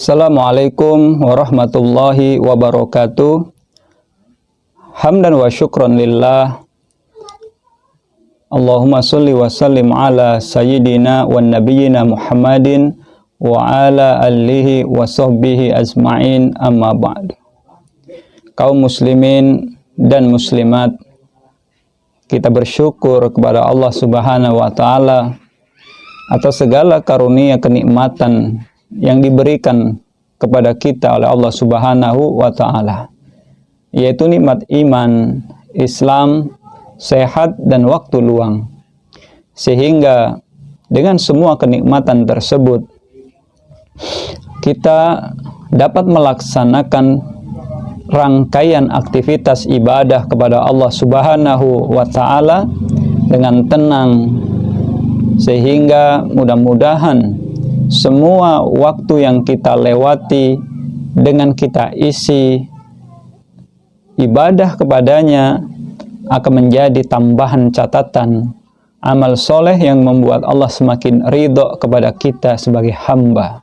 Assalamualaikum warahmatullahi wabarakatuh. Hamdan wa syukran lillah. Allahumma salli wa sallim ala sayyidina wa nabiyyina Muhammadin wa ala alihi wa sahbihi ajma'in, amma ba'd. Kaum muslimin dan muslimat, kita bersyukur kepada Allah Subhanahu wa taala atas segala karunia kenikmatan yang diberikan kepada kita oleh Allah Subhanahu wa taala, yaitu nikmat iman, Islam, sehat dan waktu luang. Sehingga dengan semua kenikmatan tersebut kita dapat melaksanakan rangkaian aktivitas ibadah kepada Allah Subhanahu wa taala dengan tenang, sehingga mudah-mudahan semua waktu yang kita lewati dengan kita isi ibadah kepadanya akan menjadi tambahan catatan amal soleh yang membuat Allah semakin ridho kepada kita sebagai hamba.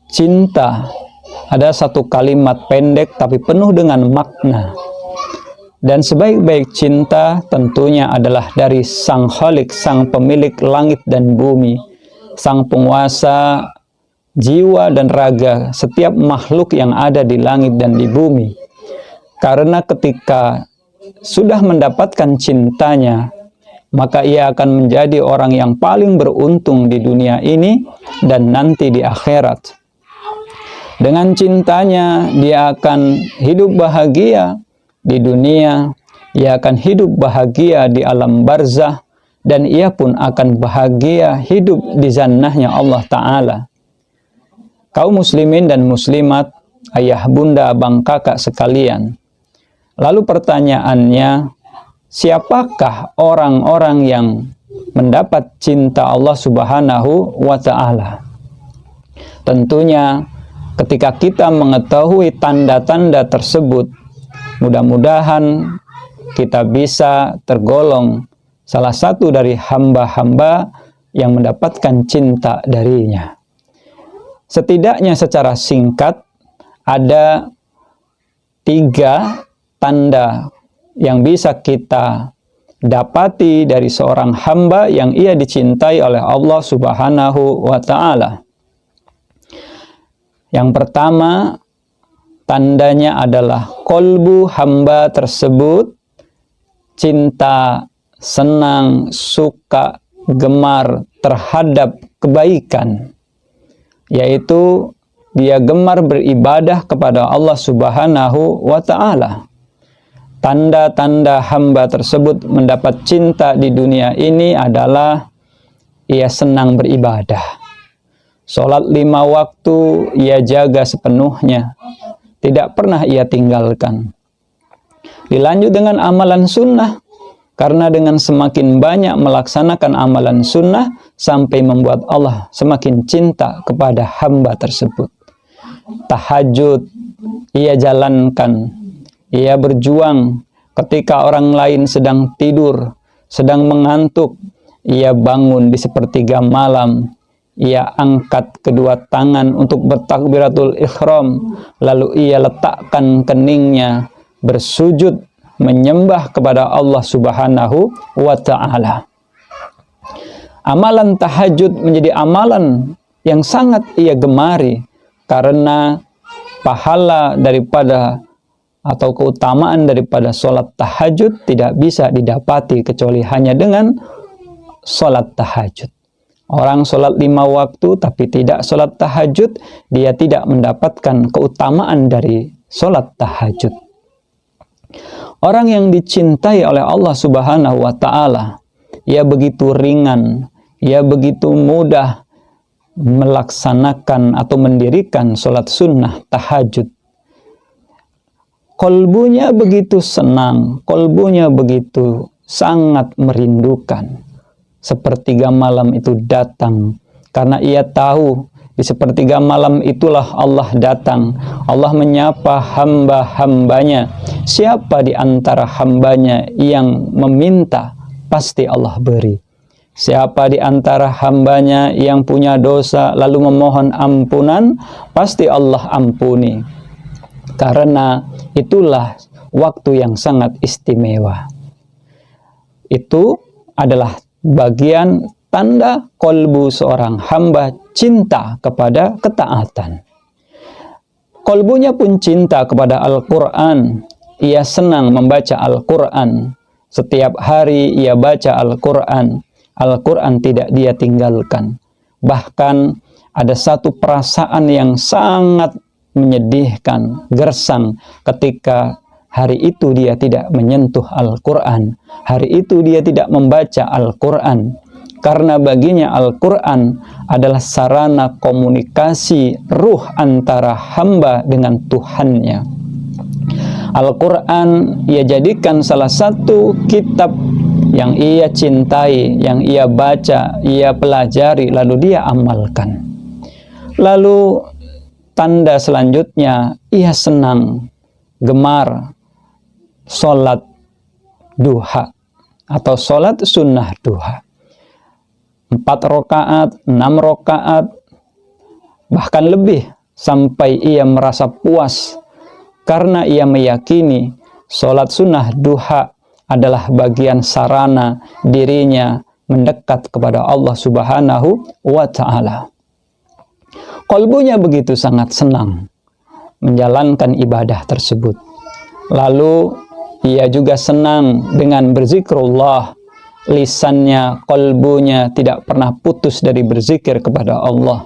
Cinta ada satu kalimat pendek tapi penuh dengan makna. Dan sebaik-baik cinta tentunya adalah dari Sang Khalik, Sang Pemilik langit dan bumi, Sang Penguasa jiwa dan raga setiap makhluk yang ada di langit dan di bumi. Karena ketika sudah mendapatkan cintanya, maka ia akan menjadi orang yang paling beruntung di dunia ini dan nanti di akhirat. Dengan cintanya dia akan hidup bahagia di dunia, ia akan hidup bahagia di alam barzah, dan ia pun akan bahagia hidup di jannahnya Allah Ta'ala. Kaum muslimin dan muslimat, ayah, bunda, abang, kakak sekalian, lalu pertanyaannya, siapakah orang-orang yang mendapat cinta Allah Subhanahu wa Ta'ala? Tentunya ketika kita mengetahui tanda-tanda tersebut, mudah-mudahan kita bisa tergolong salah satu dari hamba-hamba yang mendapatkan cinta darinya. Setidaknya secara singkat ada 3 tanda yang bisa kita dapati dari seorang hamba yang ia dicintai oleh Allah Subhanahu wa Ta'ala. Yang pertama, tandanya adalah kolbu hamba tersebut cinta, senang, suka, gemar terhadap kebaikan, yaitu dia gemar beribadah kepada Allah Subhanahu wa Ta'ala. Tanda-tanda hamba tersebut mendapat cinta di dunia ini adalah ia senang beribadah. Sholat 5 waktu ia jaga sepenuhnya, tidak pernah ia tinggalkan. Dilanjut dengan amalan sunnah, karena dengan semakin banyak melaksanakan amalan sunnah sampai membuat Allah semakin cinta kepada hamba tersebut. Tahajud ia jalankan, ia berjuang ketika orang lain sedang tidur, sedang mengantuk, ia bangun di sepertiga malam. Ia angkat kedua tangan untuk bertakbiratul ihram, lalu ia letakkan keningnya bersujud menyembah kepada Allah Subhanahu wa Ta'ala. Amalan tahajud menjadi amalan yang sangat ia gemari, karena pahala daripada atau keutamaan daripada sholat tahajud tidak bisa didapati kecuali hanya dengan sholat tahajud. Orang sholat 5 waktu tapi tidak sholat tahajud, dia tidak mendapatkan keutamaan dari sholat tahajud. Orang yang dicintai oleh Allah Subhanahu wa Ta'ala, ia begitu ringan, ia begitu mudah melaksanakan atau mendirikan sholat sunnah tahajud. Kolbunya begitu senang, kolbunya begitu sangat merindukan. Sepertiga malam itu datang, karena ia tahu di sepertiga malam itulah Allah datang. Allah menyapa hamba-hambanya. Siapa di antara hambanya yang meminta, pasti Allah beri. Siapa di antara hambanya yang punya dosa lalu memohon ampunan, pasti Allah ampuni. Karena itulah waktu yang sangat istimewa. Itu adalah bagian tanda kolbu seorang hamba cinta kepada ketaatan. Kolbunya pun cinta kepada Al-Quran. Ia senang membaca Al-Quran. Setiap hari ia baca Al-Quran. Al-Quran tidak dia tinggalkan. Bahkan ada satu perasaan yang sangat menyedihkan, gersang ketika hari itu dia tidak menyentuh Al-Quran. Hari itu dia tidak membaca Al-Quran. Karena baginya Al-Quran adalah sarana komunikasi ruh antara hamba dengan Tuhannya. Al-Quran ia jadikan salah satu kitab yang ia cintai, yang ia baca, ia pelajari, lalu dia amalkan. Lalu tanda selanjutnya, ia senang, gemar sholat duha atau sholat sunnah duha. 4 rakaat, 6 rakaat, bahkan lebih, sampai ia merasa puas karena ia meyakini sholat sunnah duha adalah bagian sarana dirinya mendekat kepada Allah Subhanahu wa Ta'ala. Kolbunya begitu sangat senang menjalankan ibadah tersebut. Lalu ia juga senang dengan berzikrullah. Lisannya, kolbunya tidak pernah putus dari berzikir kepada Allah.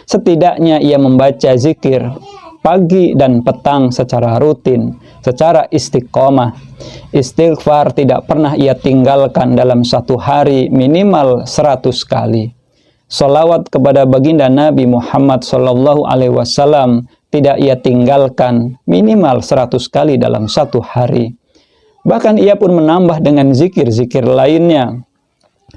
Setidaknya ia membaca zikir pagi dan petang secara rutin, secara istiqomah. Istighfar tidak pernah ia tinggalkan dalam satu hari minimal 100 kali. Salawat kepada baginda Nabi Muhammad SAW tidak ia tinggalkan minimal 100 kali dalam satu hari. Bahkan ia pun menambah dengan zikir-zikir lainnya.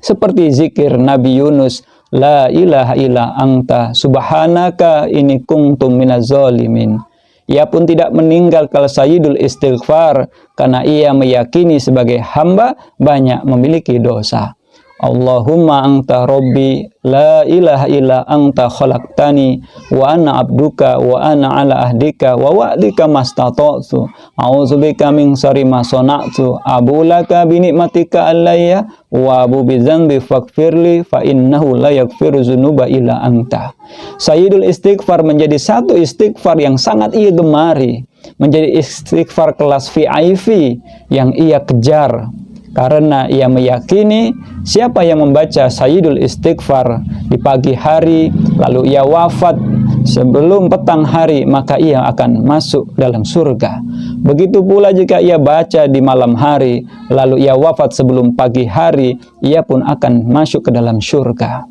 Seperti zikir Nabi Yunus, La ilaha illa anta subhanaka inni kuntum minaz zalimin. Ia pun tidak meninggalkan sayyidul istighfar karena ia meyakini sebagai hamba banyak memiliki dosa. Allahumma anta rabbi la ilaha illa anta khalaqtani wa ana abduka wa ana ala ahdika wa wa'dika mastata'tu a'udzubika min syarri ma sana'tu abulaka bi ni'matika alayya wa abu bi dzambi faghfirli fa innahu la yaghfiru dzunuba illa anta. Sayyidul istighfar menjadi satu istighfar yang sangat ia gemari, menjadi istighfar kelas VIP yang ia kejar. Karena ia meyakini siapa yang membaca sayyidul istighfar di pagi hari, lalu ia wafat sebelum petang hari, maka ia akan masuk dalam surga. Begitu pula jika ia baca di malam hari, lalu ia wafat sebelum pagi hari, ia pun akan masuk ke dalam surga.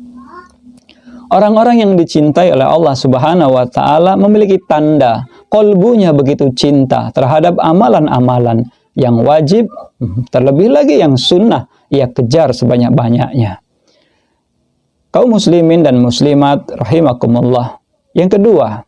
Orang-orang yang dicintai oleh Allah Subhanahu wa Ta'ala memiliki tanda kolbunya begitu cinta terhadap amalan-amalan yang wajib, terlebih lagi yang sunnah, ia kejar sebanyak-banyaknya. Kaum muslimin dan muslimat rahimakumullah. Yang kedua,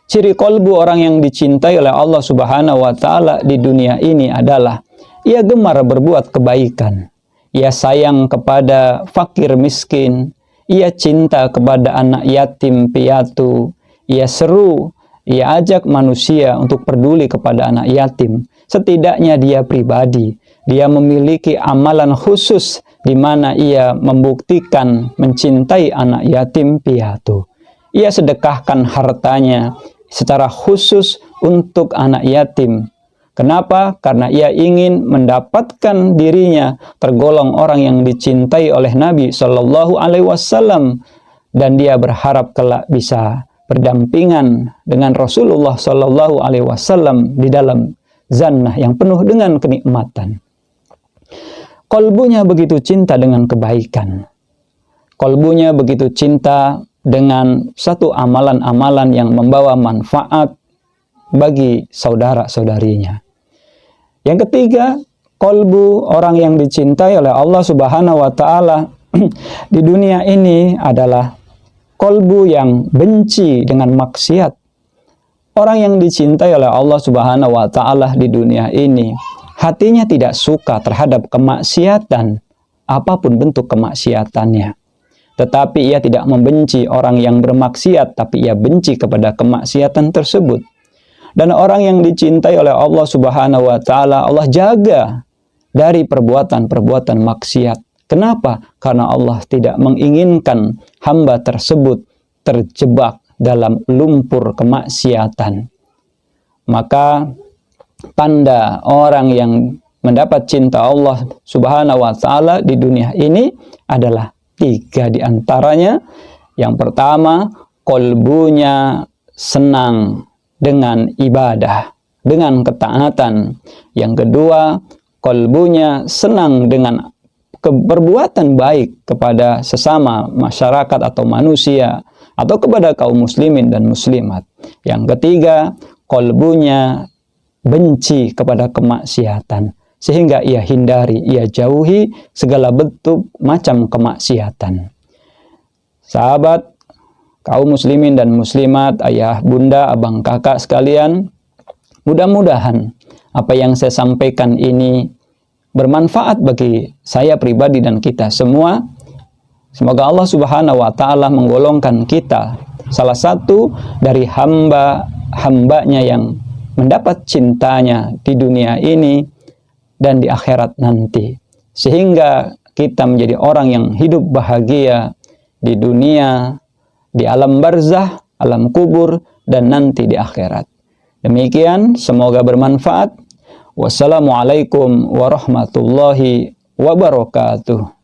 ciri kolbu orang yang dicintai oleh Allah Subhanahu wa Ta'ala di dunia ini adalah ia gemar berbuat kebaikan. Ia sayang kepada fakir miskin, ia cinta kepada anak yatim piatu, ia seru, ia ajak manusia untuk peduli kepada anak yatim. Setidaknya dia pribadi, dia memiliki amalan khusus di mana ia membuktikan mencintai anak yatim piatu. Ia sedekahkan hartanya secara khusus untuk anak yatim. Kenapa? Karena ia ingin mendapatkan dirinya tergolong orang yang dicintai oleh Nabi Shallallahu Alaihi Wasallam, dan dia berharap kelak bisa berdampingan dengan Rasulullah Shallallahu Alaihi Wasallam di dalam Jannah yang penuh dengan kenikmatan. Kolbunya begitu cinta dengan kebaikan. Kolbunya begitu cinta dengan satu amalan-amalan yang membawa manfaat bagi saudara-saudarinya. Yang ketiga, kolbu orang yang dicintai oleh Allah Subhanahu wa Ta'ala di dunia ini adalah kolbu yang benci dengan maksiat. Orang yang dicintai oleh Allah Subhanahu wa Ta'ala di dunia ini, hatinya tidak suka terhadap kemaksiatan apapun bentuk kemaksiatannya. Tetapi ia tidak membenci orang yang bermaksiat, tapi ia benci kepada kemaksiatan tersebut. Dan orang yang dicintai oleh Allah Subhanahu wa taala, Allah jaga dari perbuatan-perbuatan maksiat. Kenapa? Karena Allah tidak menginginkan hamba tersebut terjebak dalam lumpur kemaksiatan. Maka tanda orang yang mendapat cinta Allah Subhanahu wa taala di dunia ini adalah 3 di antaranya. Yang pertama, kolbunya senang dengan ibadah, dengan ketaatan. Yang kedua, kolbunya senang dengan perbuatan baik kepada sesama masyarakat atau manusia, atau kepada kaum muslimin dan muslimat. Yang ketiga, kolbunya benci kepada kemaksiatan, sehingga ia hindari, ia jauhi segala bentuk macam kemaksiatan. Sahabat, kaum muslimin dan muslimat, ayah, bunda, abang, kakak sekalian, mudah-mudahan apa yang saya sampaikan ini bermanfaat bagi saya pribadi dan kita semua. Semoga Allah Subhanahu wa taala menggolongkan kita salah satu dari hamba-hambanya yang mendapat cintanya di dunia ini dan di akhirat nanti, sehingga kita menjadi orang yang hidup bahagia di dunia, di alam barzah, alam kubur, dan nanti di akhirat. Demikian, semoga bermanfaat. Wassalamualaikum warahmatullahi wabarakatuh.